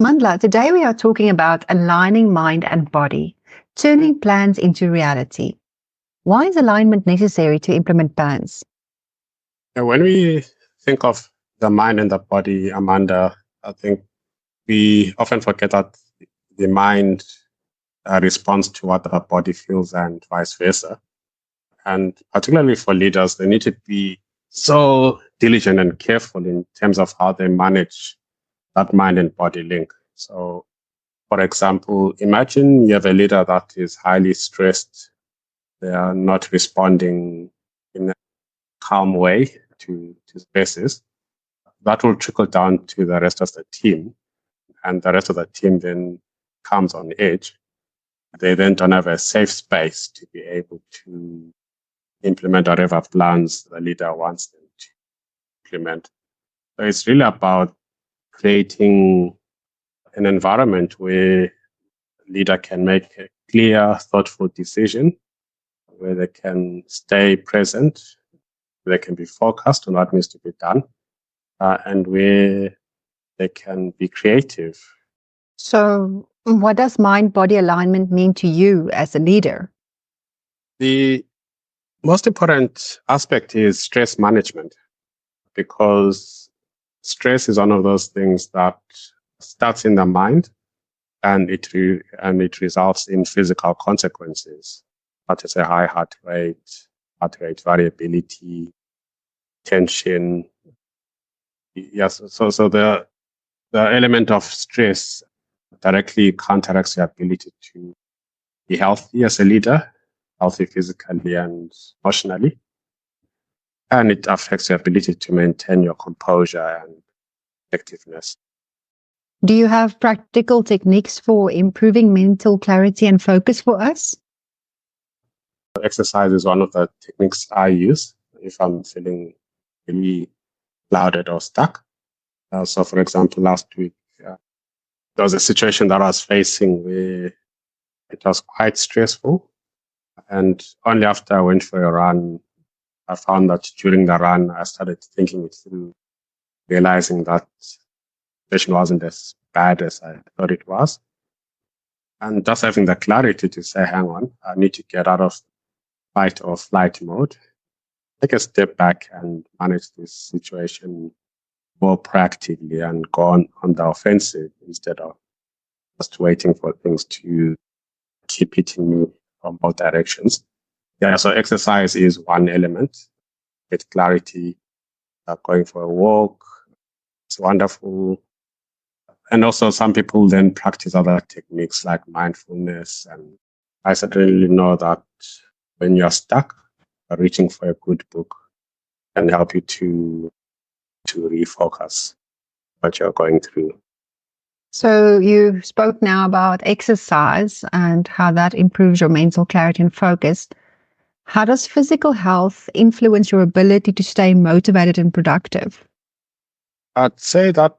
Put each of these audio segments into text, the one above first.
Mandla, today we are talking about aligning mind and body, turning plans into reality. Why is alignment necessary to implement plans? When we think of the mind and the body, Amanda, I think we often forget that the mind responds to what the body feels and vice versa. And particularly for leaders, they need to be so diligent and careful in terms of how they manage that mind and body link. So, for example, imagine you have a leader that is highly stressed. They are not responding in a calm way to stresses. That will trickle down to the rest of the team. And the rest of the team then comes on edge. They then don't have a safe space to be able to implement whatever plans the leader wants them to implement. So it's really about creating an environment where the leader can make a clear, thoughtful decision, where they can stay present, where they can be focused on what needs to be done, and where they can be creative. So, what does mind body alignment mean to you as a leader? The most important aspect is stress management, because stress is one of those things that starts in the mind and it results in physical consequences, such as a high heart rate variability, tension. Yes, so the element of stress directly counteracts your ability to be healthy as a leader, healthy physically and emotionally. And it affects your ability to maintain your composure and effectiveness. Do you have practical techniques for improving mental clarity and focus for us? Exercise is one of the techniques I use if I'm feeling really clouded or stuck. So, for example, last week, there was a situation that I was facing where it was quite stressful. And only after I went for a run, I found that during the run, I started thinking it through, realizing that the situation wasn't as bad as I thought it was. And just having the clarity to say, hang on, I need to get out of fight or flight mode, take a step back and manage this situation more proactively and go on the offensive instead of just waiting for things to keep hitting me from both directions. Yeah, so exercise is one element. Get clarity, going for a walk. It's wonderful. And also some people then practice other techniques like mindfulness. And I certainly know that when you're stuck, reaching for a good book can help you to refocus what you're going through. So, you spoke now about exercise and how that improves your mental clarity and focus. How does physical health influence your ability to stay motivated and productive? I'd say that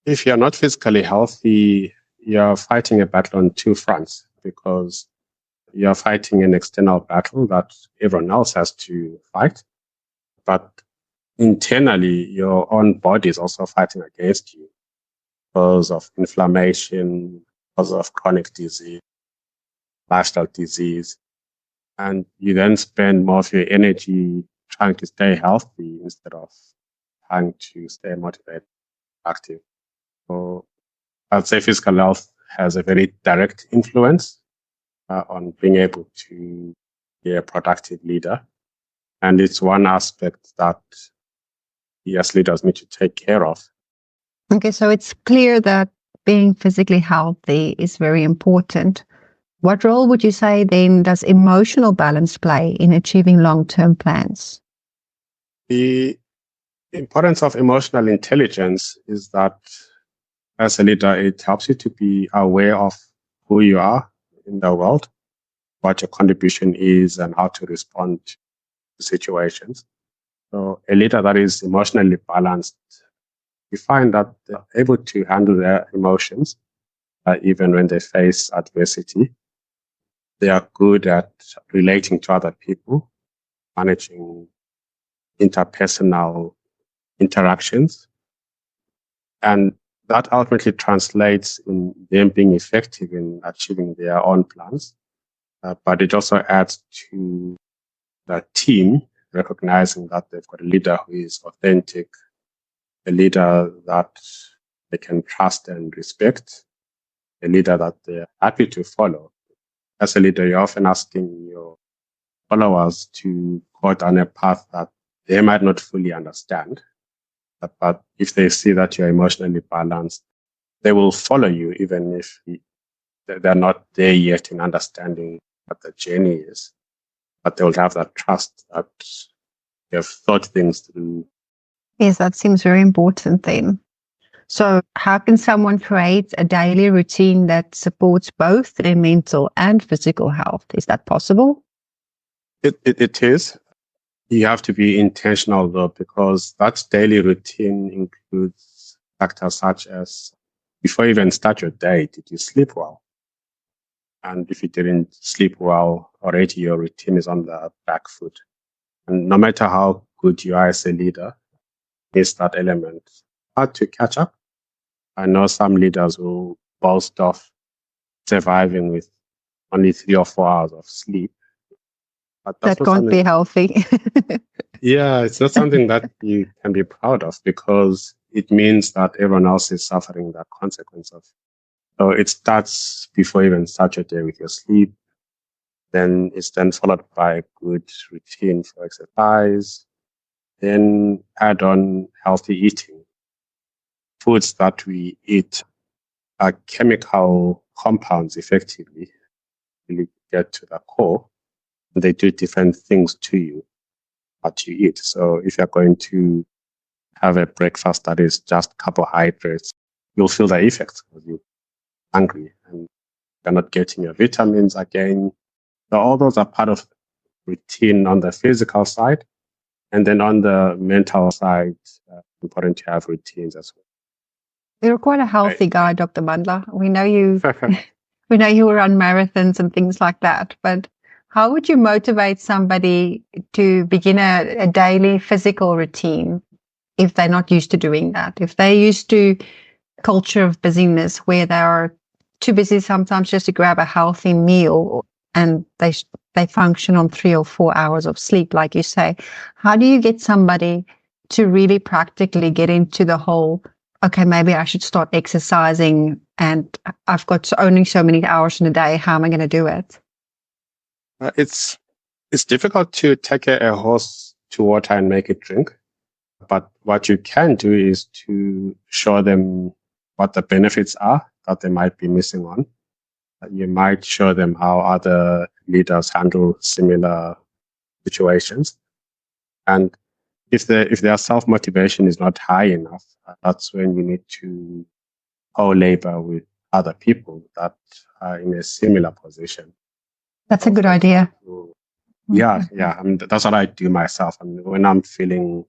if you're not physically healthy, you're fighting a battle on two fronts, because you're fighting an external battle that everyone else has to fight. But internally, your own body is also fighting against you because of inflammation, because of chronic disease, lifestyle disease. And you then spend more of your energy trying to stay healthy instead of trying to stay motivated, active. So I'd say physical health has a very direct influence on being able to be a productive leader. And it's one aspect that we as leaders need to take care of. Okay, so it's clear that being physically healthy is very important. What role would you say then does emotional balance play in achieving long-term plans? The importance of emotional intelligence is that as a leader, it helps you to be aware of who you are in the world, what your contribution is, and how to respond to situations. So a leader that is emotionally balanced, you find that they're able to handle their emotions even when they face adversity. They are good at relating to other people, managing interpersonal interactions. And that ultimately translates in them being effective in achieving their own plans. But it also adds to the team recognizing that they've got a leader who is authentic, a leader that they can trust and respect, a leader that they're happy to follow. As a leader, you're often asking your followers to go down a path that they might not fully understand. But if they see that you're emotionally balanced, they will follow you, even if they're not there yet in understanding what the journey is. But they'll have that trust that you have thought things through. Yes, that seems very important then. So, how can someone create a daily routine that supports both their mental and physical health? Is that possible? It is. You have to be intentional though, because that daily routine includes factors such as before you even start your day, did you sleep well? And if you didn't sleep well, already your routine is on the back foot. And no matter how good you are as a leader, it's that element. Hard to catch up. I know some leaders will boast of surviving with only 3 or 4 hours of sleep. But that's That not can't be something, healthy. yeah, it's not something that you can be proud of because it means that everyone else is suffering the consequence of. So it starts before you even start your day with your sleep. Then it's then followed by a good routine for exercise. Then add on healthy eating. Foods that we eat are chemical compounds effectively. Really get to the core. They do different things to you, what you eat. So if you're going to have a breakfast that is just carbohydrates, you'll feel the effects because you're hungry and you're not getting your vitamins again. So all those are part of routine on the physical side. And then on the mental side, important to have routines as well. You're quite a Right. healthy guy, Dr. Mandla. We know you run marathons and things like that, but how would you motivate somebody to begin a daily physical routine if they're not used to doing that? If they're used to a culture of busyness where they are too busy sometimes just to grab a healthy meal and they function on 3 or 4 hours of sleep, like you say, how do you get somebody to really practically get into the whole, okay, maybe I should start exercising and I've got only so many hours in a day. How am I going to do it? It's difficult to take a horse to water and make it drink. But what you can do is to show them what the benefits are that they might be missing on. You might show them how other leaders handle similar situations. And if their self-motivation is not high enough, that's when you need to co-labor with other people that are in a similar position. That's a good idea. Yeah, yeah. I mean, that's what I do myself. I mean, when I'm feeling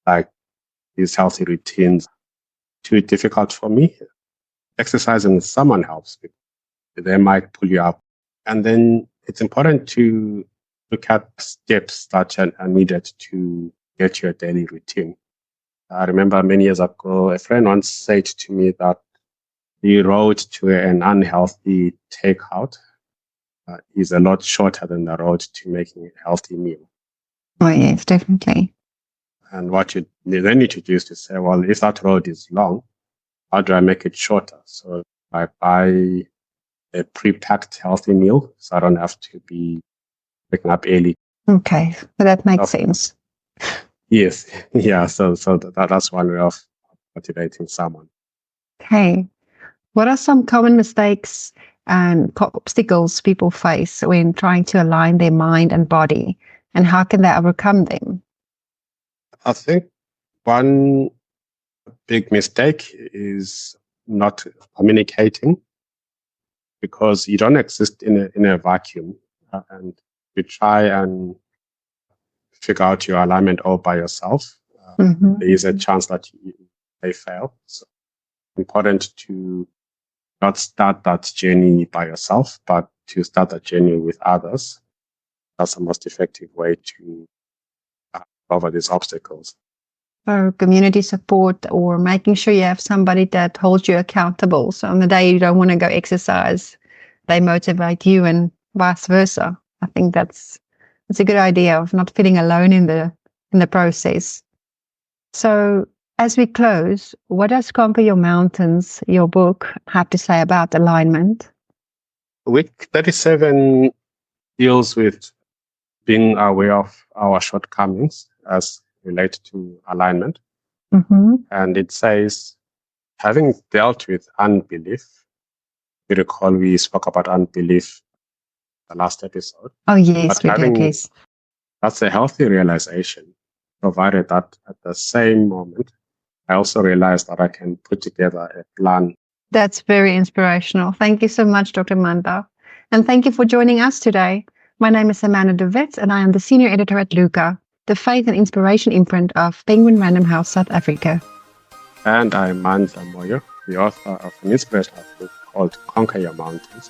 like these healthy routines too difficult for me, exercising with someone helps because they might pull you up. And then it's important to look at steps that are needed to get your daily routine. I remember many years ago, a friend once said to me that the road to an unhealthy takeout is a lot shorter than the road to making a healthy meal. Oh, yes, definitely. And what you then need to do is to say, well, if that road is long, how do I make it shorter? So I buy a pre-packed healthy meal, so I don't have to be waking up early. Okay, so that makes sense. Yes, yeah. So that's one way of motivating someone. Okay. What are some common mistakes and obstacles people face when trying to align their mind and body, and how can they overcome them? I think one big mistake is not communicating because you don't exist in a vacuum, and you try and figure out your alignment all by yourself. There is a chance that you may fail. So important to not start that journey by yourself, but to start that journey with others. That's the most effective way to cover these obstacles. or community support, or making sure you have somebody that holds you accountable. So on the day you don't want to go exercise, they motivate you, and vice versa. I think that's a good idea of not feeling alone in the process. So as we close, what does Conquer Your Mountains, your book, have to say about alignment? Week 37 deals with being aware of our shortcomings as related to alignment. Mm-hmm. And it says, having dealt with unbelief, you recall we spoke about unbelief the last episode. Oh, yes, But we did, yes. That's a healthy realization, provided that at the same moment, I also realized that I can put together a plan. That's very inspirational. Thank you so much, Dr. Mandla. And thank you for joining us today. My name is Amanda de Wet, and I am the senior editor at Luca, the faith and inspiration imprint of Penguin Random House South Africa. And I'm Mandla, the author of an inspirational book called Conquer Your Mountains,